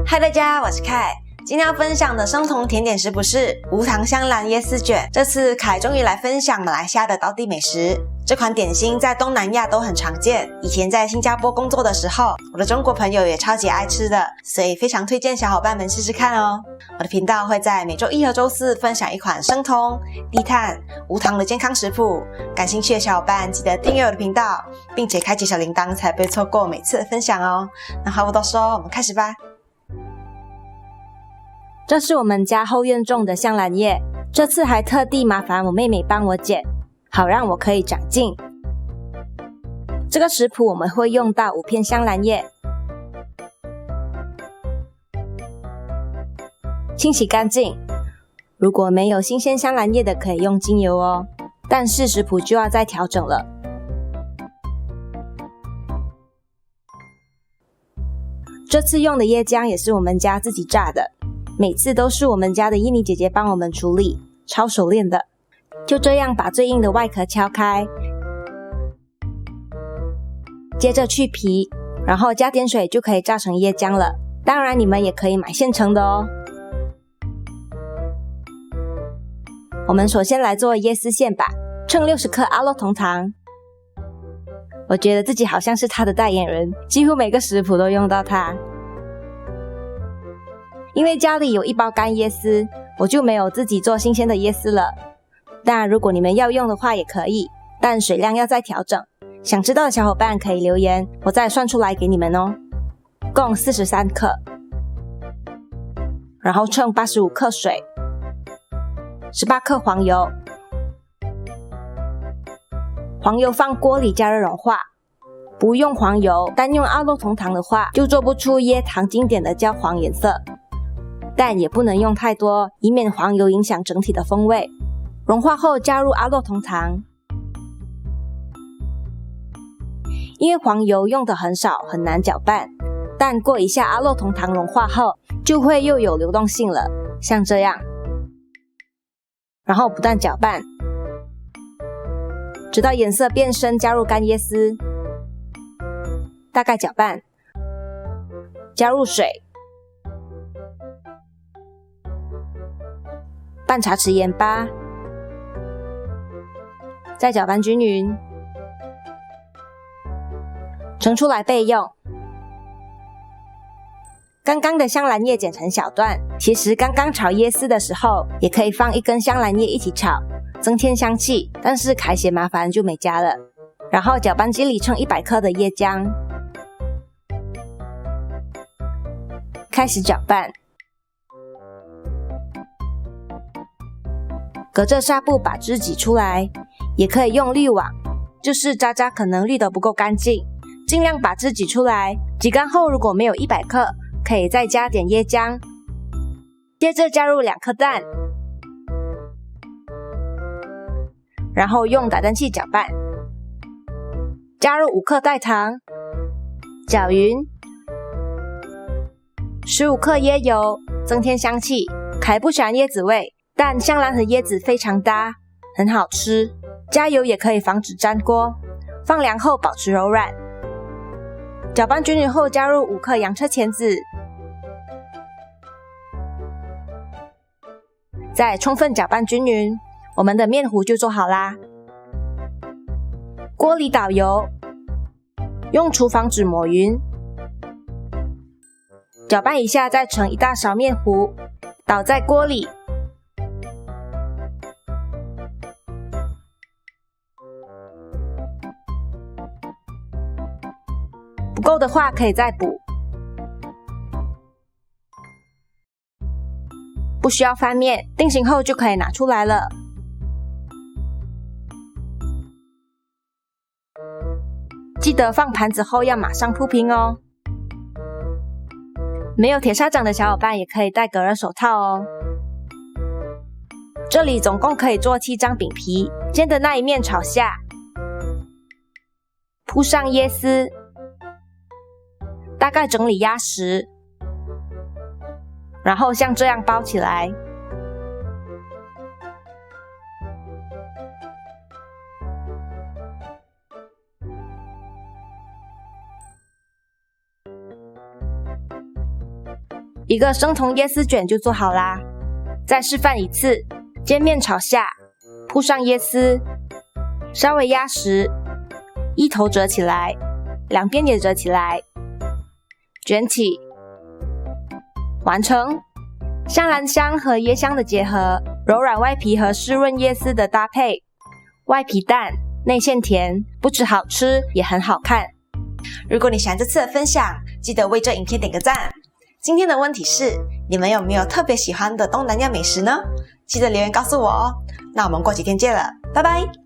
嗨，大家，我是凯。今天要分享的生酮甜点食谱是无糖香兰椰丝卷。这次凯终于来分享马来西亚的道地美食。这款点心在东南亚都很常见，以前在新加坡工作的时候，我的中国朋友也超级爱吃的，所以非常推荐小伙伴们试试看哦。我的频道会在每周一和周四分享一款生酮、低碳、无糖的健康食谱，感兴趣的小伙伴记得订阅我的频道，并且开启小铃铛，才不会错过每次的分享哦。那话不多说，我们开始吧。这是我们家后院种的香兰叶，这次还特地麻烦我妹妹帮我剪，好让我可以长进。这个食谱我们会用到5片香兰叶，清洗干净。如果没有新鲜香兰叶的，可以用精油哦，但是食谱就要再调整了。这次用的椰浆也是我们家自己榨的，每次都是我们家的伊妮姐姐帮我们处理，超熟练的。就这样把最硬的外壳敲开，接着去皮，然后加点水就可以榨成椰浆了。当然你们也可以买现成的哦。我们首先来做椰丝馅吧，称60克阿洛酮糖。我觉得自己好像是它的代言人，几乎每个食谱都用到它。因为家里有1包干椰丝，我就没有自己做新鲜的椰丝了。当然如果你们要用的话也可以，但水量要再调整。想知道的小伙伴可以留言，我再算出来给你们哦。共43克，然后称85克水，18克黄油。黄油放锅里加热融化，不用黄油，单用阿洛酮糖的话，就做不出椰糖经典的焦黄颜色。但也不能用太多，以免黄油影响整体的风味。融化后加入阿洛酮糖，因为黄油用的很少，很难搅拌，但过一下阿洛酮糖融化后，就会又有流动性了，像这样。然后不断搅拌，直到颜色变深，加入干椰丝，大概搅拌，加入水，半茶匙盐巴，再搅拌均匀，盛出来备用。刚刚的香兰叶剪成小段，其实刚刚炒椰丝的时候，也可以放1根香兰叶一起炒，增添香气，但是凯嫌麻烦就没加了。然后搅拌机里称100克的椰浆，开始搅拌，隔着纱布把汁挤出来，也可以用滤网，就是渣渣可能滤得不够干净，尽量把汁挤出来。挤干后如果没有100克，可以再加点椰浆，接着加入2颗蛋，然后用打蛋器搅拌，加入5克代糖，搅匀，15克椰油，增添香气。凯不喜欢椰子味，但香兰和椰子非常搭，很好吃。加油也可以防止粘锅，放凉后保持柔软。搅拌均匀后加入5克洋车前子，再充分搅拌均匀，我们的面糊就做好啦。锅里倒油，用厨房纸抹匀，搅拌一下再盛1大勺面糊，倒在锅里。不够的话可以再补，不需要翻面，定型后就可以拿出来了。记得放盘子后要马上铺平哦。没有铁砂掌的小伙伴也可以戴隔热手套哦。这里总共可以做7张饼皮，煎的那一面朝下，铺上椰丝，大概整理压实，然后像这样包起来。一个生酮椰丝卷就做好啦。再示范一次，煎面朝下，铺上椰丝，稍微压实，一头折起来，两边也折起来，卷起，完成。香兰香和椰香的结合，柔软外皮和湿润椰丝的搭配，外皮淡，内馅甜，不只好吃，也很好看。如果你喜欢这次的分享，记得为这影片点个赞。今天的问题是，你们有没有特别喜欢的东南亚美食呢？记得留言告诉我哦。那我们过几天见了，拜拜。